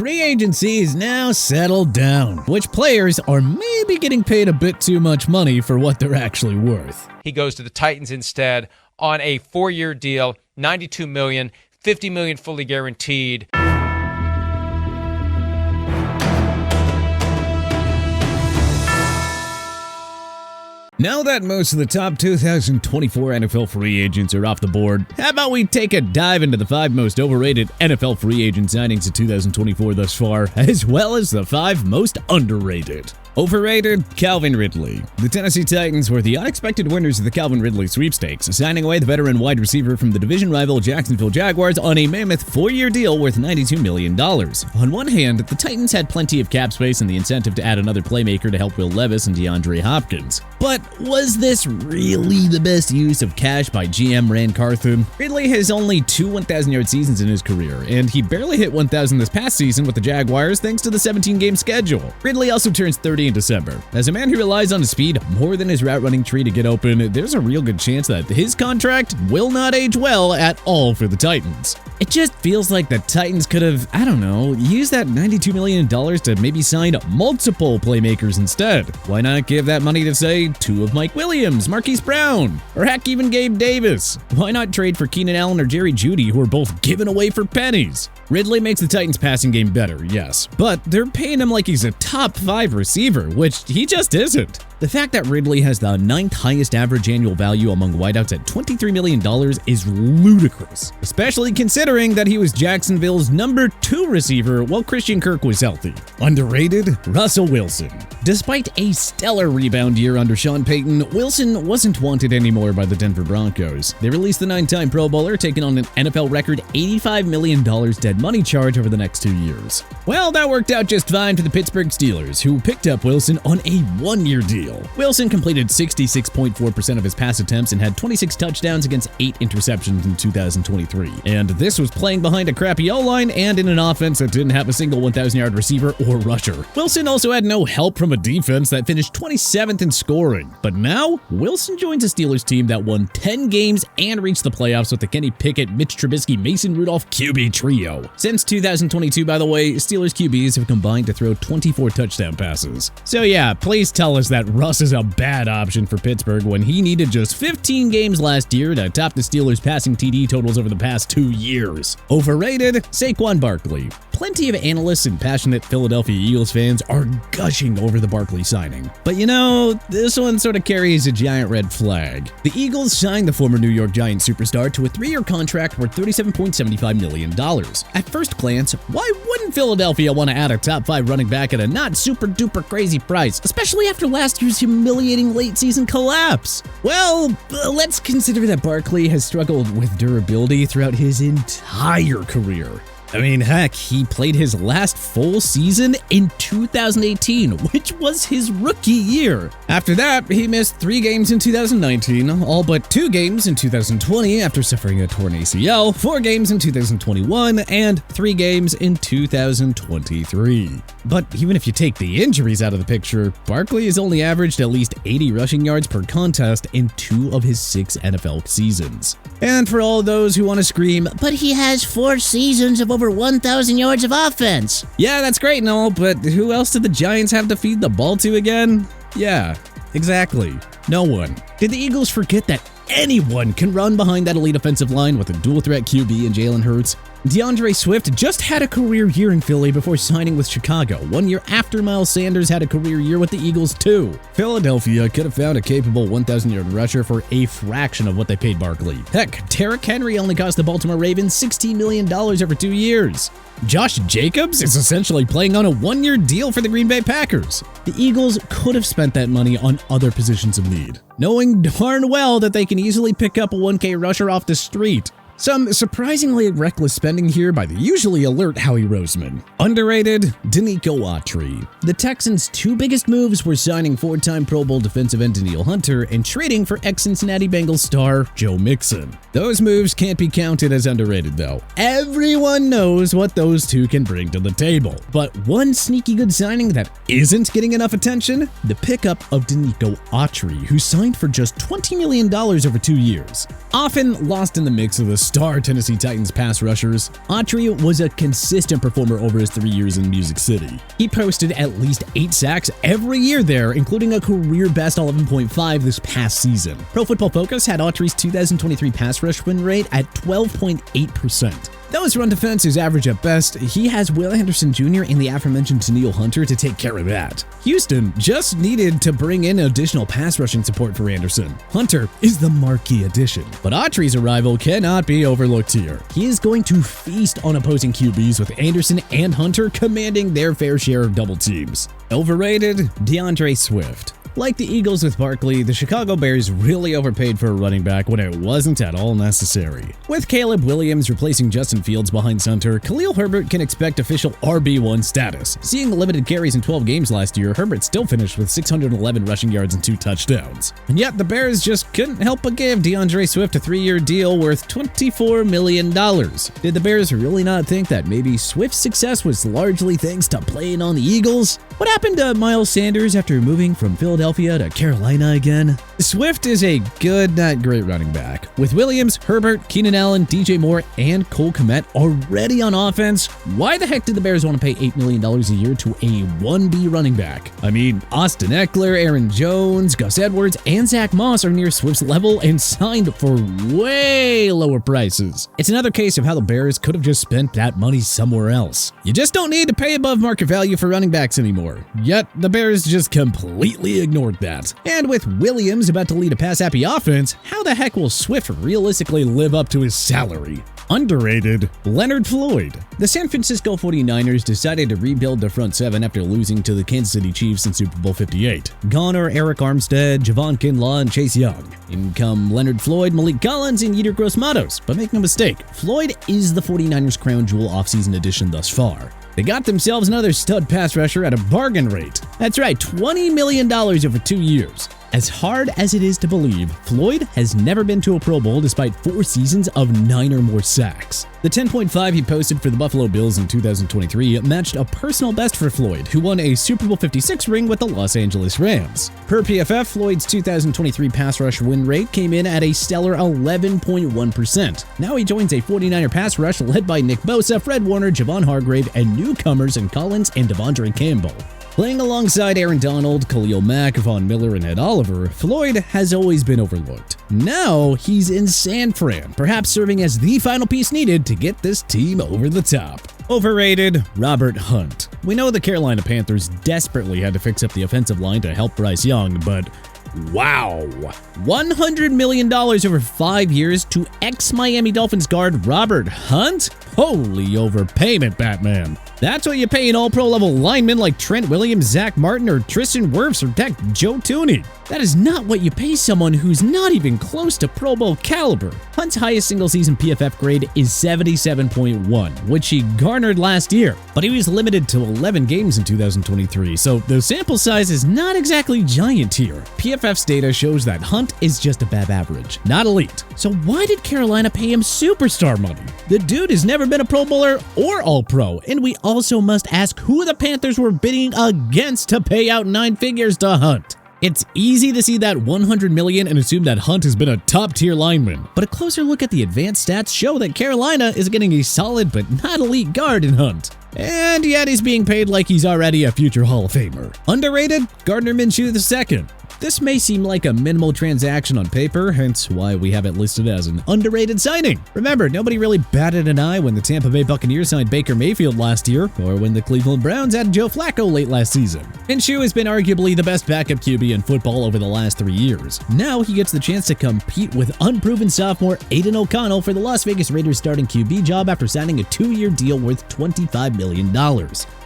Free agency is now settled down, which players are maybe getting paid a bit too much money for what they're actually worth. He goes to the Titans instead on a 4-year deal, $92 million, $50 million fully guaranteed. Now that most of the top 2024 NFL free agents are off the board, how about we take a dive into the 5 most overrated NFL free agent signings of 2024 thus far, as well as the 5 most underrated. Overrated, Calvin Ridley. The Tennessee Titans were the unexpected winners of the Calvin Ridley sweepstakes, signing away the veteran wide receiver from the division rival Jacksonville Jaguars on a mammoth 4-year deal worth $92 million. On one hand, the Titans had plenty of cap space and the incentive to add another playmaker to help Will Levis and DeAndre Hopkins. But was this really the best use of cash by GM Rand Carthon? Ridley has only 2 1,000-yard seasons in his career, and he barely hit 1,000 this past season with the Jaguars thanks to the 17-game schedule. Ridley also turns 30 in December. As a man who relies on his speed more than his route running tree to get open, there's a real good chance that his contract will not age well at all for the Titans. It just feels like the Titans could have, used that $92 million to maybe sign multiple playmakers instead. Why not give that money to, say, 2 of Mike Williams, Marquise Brown, or heck, even Gabe Davis? Why not trade for Keenan Allen or Jerry Jeudy, who are both given away for pennies? Ridley makes the Titans' passing game better, yes, but they're paying him like he's a top 5 receiver, which he just isn't. The fact that Ridley has the 9th highest average annual value among wideouts at $23 million is ludicrous, especially considering that he was Jacksonville's number 2 receiver while Christian Kirk was healthy. Underrated, Russell Wilson. Despite a stellar rebound year under Sean Payton, Wilson wasn't wanted anymore by the Denver Broncos. They released the 9-time Pro Bowler, taking on an NFL record $85 million dead money charge over the next 2 years. Well, that worked out just fine for the Pittsburgh Steelers, who picked up Wilson on a 1-year deal. Wilson completed 66.4% of his pass attempts and had 26 touchdowns against 8 interceptions in 2023. And this was playing behind a crappy O-line and in an offense that didn't have a single 1,000-yard receiver or rusher. Wilson also had no help from a defense that finished 27th in scoring. But now, Wilson joins a Steelers team that won 10 games and reached the playoffs with the Kenny Pickett, Mitch Trubisky, Mason Rudolph QB trio. Since 2022, by the way, Steelers QBs have combined to throw 24 touchdown passes. So yeah, please tell us that Russ is a bad option for Pittsburgh when he needed just 15 games last year to top the Steelers' passing TD totals over the past 2 years. Overrated, Saquan Barkley. Plenty of analysts and passionate Philadelphia Eagles fans are gushing over the Barkley signing. But this one sort of carries a giant red flag. The Eagles signed the former New York Giants superstar to a 3-year contract worth $37.75 million. At first glance, why wouldn't Philadelphia want to add a top 5 running back at a not super duper crazy price, especially after last year's humiliating late season collapse? Well, let's consider that Barkley has struggled with durability throughout his entire career. I mean, heck, he played his last full season in 2018, which was his rookie year. After that, he missed 3 games in 2019, all but 2 games in 2020 after suffering a torn ACL, 4 games in 2021, and 3 games in 2023. But even if you take the injuries out of the picture, Barkley has only averaged at least 80 rushing yards per contest in 2 of his 6 NFL seasons. And for all those who want to scream, but he has 4 seasons of over 1,000 yards of offense. Yeah, that's great and all, but who else did the Giants have to feed the ball to again? Yeah, exactly. No one. Did the Eagles forget that anyone can run behind that elite offensive line with a dual-threat QB in Jalen Hurts? DeAndre Swift just had a career year in Philly before signing with Chicago, 1 year after Miles Sanders had a career year with the Eagles too. Philadelphia could have found a capable 1,000-yard rusher for a fraction of what they paid Barkley. Heck, Derrick Henry only cost the Baltimore Ravens $16 million over 2 years. Josh Jacobs is essentially playing on a 1-year deal for the Green Bay Packers. The Eagles could have spent that money on other positions of need, knowing darn well that they can easily pick up a 1K rusher off the street. Some surprisingly reckless spending here by the usually alert Howie Roseman. Underrated, Deno Atri. The Texans' 2 biggest moves were signing 4-time Pro Bowl defensive end Danielle Hunter and trading for ex-Cincinnati Bengals star Joe Mixon. Those moves can't be counted as underrated though. Everyone knows what those 2 can bring to the table. But one sneaky good signing that isn't getting enough attention? The pickup of Deno Atri, who signed for just $20 million over 2 years. Often lost in the mix of the superstar Tennessee Titans pass rushers, Atri was a consistent performer over his 3 years in Music City. He posted at least 8 sacks every year there, including a career-best 11.5 this past season. Pro Football Focus had Atri's 2023 pass rush win rate at 12.8%. Though his run defense is average at best, he has Will Anderson Jr. and the aforementioned Danielle Hunter to take care of that. Houston just needed to bring in additional pass rushing support for Anderson. Hunter is the marquee addition, but Atri's arrival cannot be overlooked here. He is going to feast on opposing QBs with Anderson and Hunter commanding their fair share of double teams. Overrated, DeAndre Swift. Like the Eagles with Barkley, the Chicago Bears really overpaid for a running back when it wasn't at all necessary. With Caleb Williams replacing Justin Fields behind center, Khalil Herbert can expect official RB1 status. Seeing limited carries in 12 games last year, Herbert still finished with 611 rushing yards and 2 touchdowns. And yet the Bears just couldn't help but give DeAndre Swift a 3-year deal worth $24 million. Did the Bears really not think that maybe Swift's success was largely thanks to playing on the Eagles? What happened to Miles Sanders after moving from Philadelphia to Carolina again? Swift is a good, not great running back. With Williams, Herbert, Keenan Allen, DJ Moore, and Cole Kmet already on offense, why the heck did the Bears want to pay $8 million a year to a 1B running back? I mean, Austin Eckler, Aaron Jones, Gus Edwards, and Zach Moss are near Swift's level and signed for way lower prices. It's another case of how the Bears could have just spent that money somewhere else. You just don't need to pay above market value for running backs anymore. Yet, the Bears just completely ignored that. And with Williams about to lead a pass-happy offense, how the heck will Swift realistically live up to his salary? Underrated, Leonard Floyd. The San Francisco 49ers decided to rebuild their front seven after losing to the Kansas City Chiefs in Super Bowl 58. Gone are Eric Armstead, Javon Kinlaw, and Chase Young. In come Leonard Floyd, Malik Collins, and Yetur Gross-Matos. But make no mistake, Floyd is the 49ers' crown jewel offseason addition thus far. They got themselves another stud pass rusher at a bargain rate. That's right, $20 million over 2 years. As hard as it is to believe, Floyd has never been to a Pro Bowl despite 4 seasons of 9 or more sacks. The 10.5 he posted for the Buffalo Bills in 2023 matched a personal best for Floyd, who won a Super Bowl 56 ring with the Los Angeles Rams. Per PFF, Floyd's 2023 pass rush win rate came in at a stellar 11.1%. Now he joins a 49er pass rush led by Nick Bosa, Fred Warner, Javon Hargrave, and newcomers in Collins and Devondre Campbell. Playing alongside Aaron Donald, Khalil Mack, Von Miller, and Ed Oliver, Floyd has always been overlooked. Now he's in San Fran, perhaps serving as the final piece needed to get this team over the top. Overrated, Robert Hunt. We know the Carolina Panthers desperately had to fix up the offensive line to help Bryce Young, but wow. $100 million over 5 years to ex-Miami Dolphins guard Robert Hunt? Holy overpayment, Batman. That's what you pay an all-pro level lineman like Trent Williams, Zach Martin, or Tristan Wirfs, or heck, Joe Tooney. That is not what you pay someone who's not even close to Pro Bowl caliber. Hunt's highest single-season PFF grade is 77.1, which he garnered last year, but he was limited to 11 games in 2023, so the sample size is not exactly giant here. PFF's data shows that Hunt is just above average, not elite. So why did Carolina pay him superstar money? The dude has never been a Pro Bowler or All-Pro, and we also must ask who the Panthers were bidding against to pay out 9 figures to Hunt. It's easy to see that $100 million and assume that Hunt has been a top-tier lineman, but a closer look at the advanced stats show that Carolina is getting a solid but not elite guard in Hunt. And yet he's being paid like he's already a future Hall of Famer. Underrated, Gardner Minshew II. This may seem like a minimal transaction on paper, hence why we have it listed as an underrated signing. Remember, nobody really batted an eye when the Tampa Bay Buccaneers signed Baker Mayfield last year, or when the Cleveland Browns added Joe Flacco late last season. Minshew has been arguably the best backup QB in football over the last 3 years. Now he gets the chance to compete with unproven sophomore Aiden O'Connell for the Las Vegas Raiders starting QB job after signing a 2-year deal worth $25 million.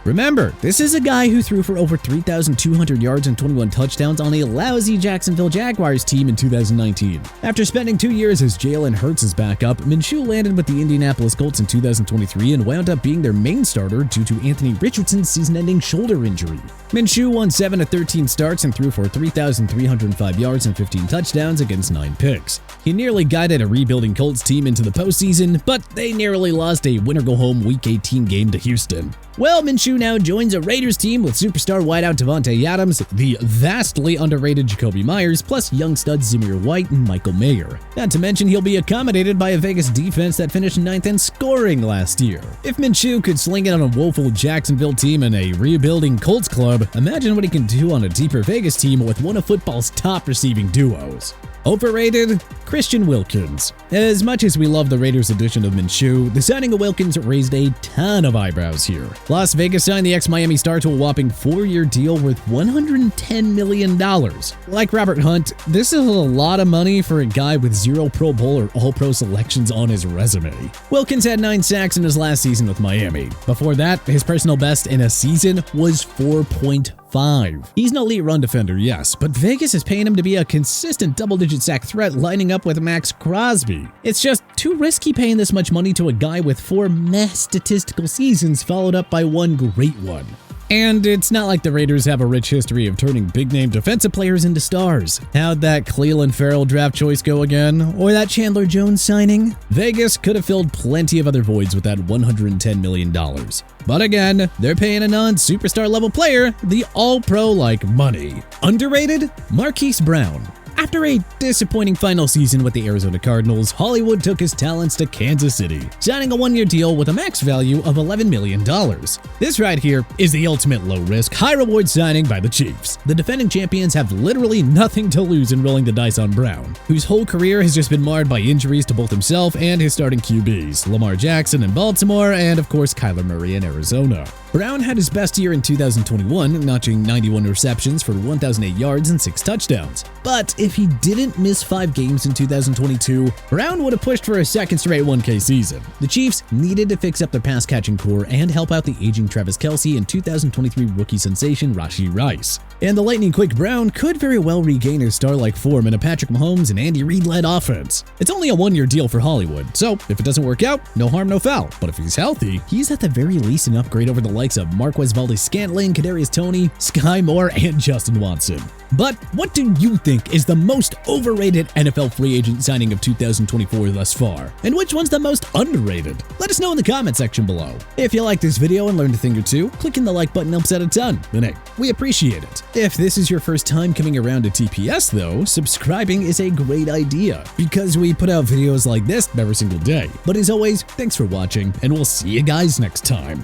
Remember, this is a guy who threw for over 3,200 yards and 21 touchdowns on a lousy Jacksonville Jaguars team in 2019. After spending 2 years as Jalen Hurts' backup, Minshew landed with the Indianapolis Colts in 2023 and wound up being their main starter due to Anthony Richardson's season-ending shoulder injury. Minshew won 7 of 13 starts and threw for 3,305 yards and 15 touchdowns against 9 picks. He nearly guided a rebuilding Colts team into the postseason, but they narrowly lost a winner-go-home Week 18 game to Houston. Well, Minshew now joins a Raiders team with superstar wideout Devontae Adams, the vastly underrated underrated Jacoby Myers, plus young studs Zamir White and Michael Mayer. Not to mention he'll be accommodated by a Vegas defense that finished 9th in scoring last year. If Minshew could sling it on a woeful Jacksonville team and a rebuilding Colts club, imagine what he can do on a deeper Vegas team with one of football's top receiving duos. Overrated? Christian Wilkins. As much as we love the Raiders' addition of Minshew, the signing of Wilkins raised a ton of eyebrows here. Las Vegas signed the ex-Miami star to a whopping 4-year deal worth $110 million. Like Robert Hunt, this is a lot of money for a guy with 0 Pro Bowl or All-Pro selections on his resume. Wilkins had 9 sacks in his last season with Miami. Before that, his personal best in a season was 4.5. He's an elite run defender, yes, but Vegas is paying him to be a consistent double-digit sack threat lining up with Max Crosby. It's just too risky paying this much money to a guy with 4 meh statistical seasons followed up by 1 great one. And it's not like the Raiders have a rich history of turning big-name defensive players into stars. How'd that Clelin Ferrell draft choice go again? Or that Chandler Jones signing? Vegas could have filled plenty of other voids with that $110 million. But again, they're paying a non-superstar level player the all-pro-like money. Underrated? Marquise Brown. After a disappointing final season with the Arizona Cardinals, Hollywood took his talents to Kansas City, signing a 1-year deal with a max value of $11 million. This right here is the ultimate low-risk, high-reward signing by the Chiefs. The defending champions have literally nothing to lose in rolling the dice on Brown, whose whole career has just been marred by injuries to both himself and his starting QBs, Lamar Jackson in Baltimore and, of course, Kyler Murray in Arizona. Brown had his best year in 2021, notching 91 receptions for 1,008 yards and 6 touchdowns. But if he didn't miss 5 games in 2022, Brown would have pushed for a second straight 1K season. The Chiefs needed to fix up their pass-catching core and help out the aging Travis Kelce and 2023 rookie sensation Rashee Rice. And the lightning-quick Brown could very well regain his star-like form in a Patrick Mahomes and Andy Reid-led offense. It's only a 1-year deal for Hollywood, so if it doesn't work out, no harm, no foul. But if he's healthy, he's at the very least an upgrade over the likes of Marquez Valdes-Scantling, Kadarius Toney, Sky Moore, and Justin Watson. But what do you think is the most overrated NFL free agent signing of 2024 thus far? And which one's the most underrated? Let us know in the comment section below. If you like this video and learned a thing or two, clicking the like button helps out a ton, and hey, we appreciate it. If this is your first time coming around to TPS though, subscribing is a great idea, because we put out videos like this every single day. But as always, thanks for watching, and we'll see you guys next time.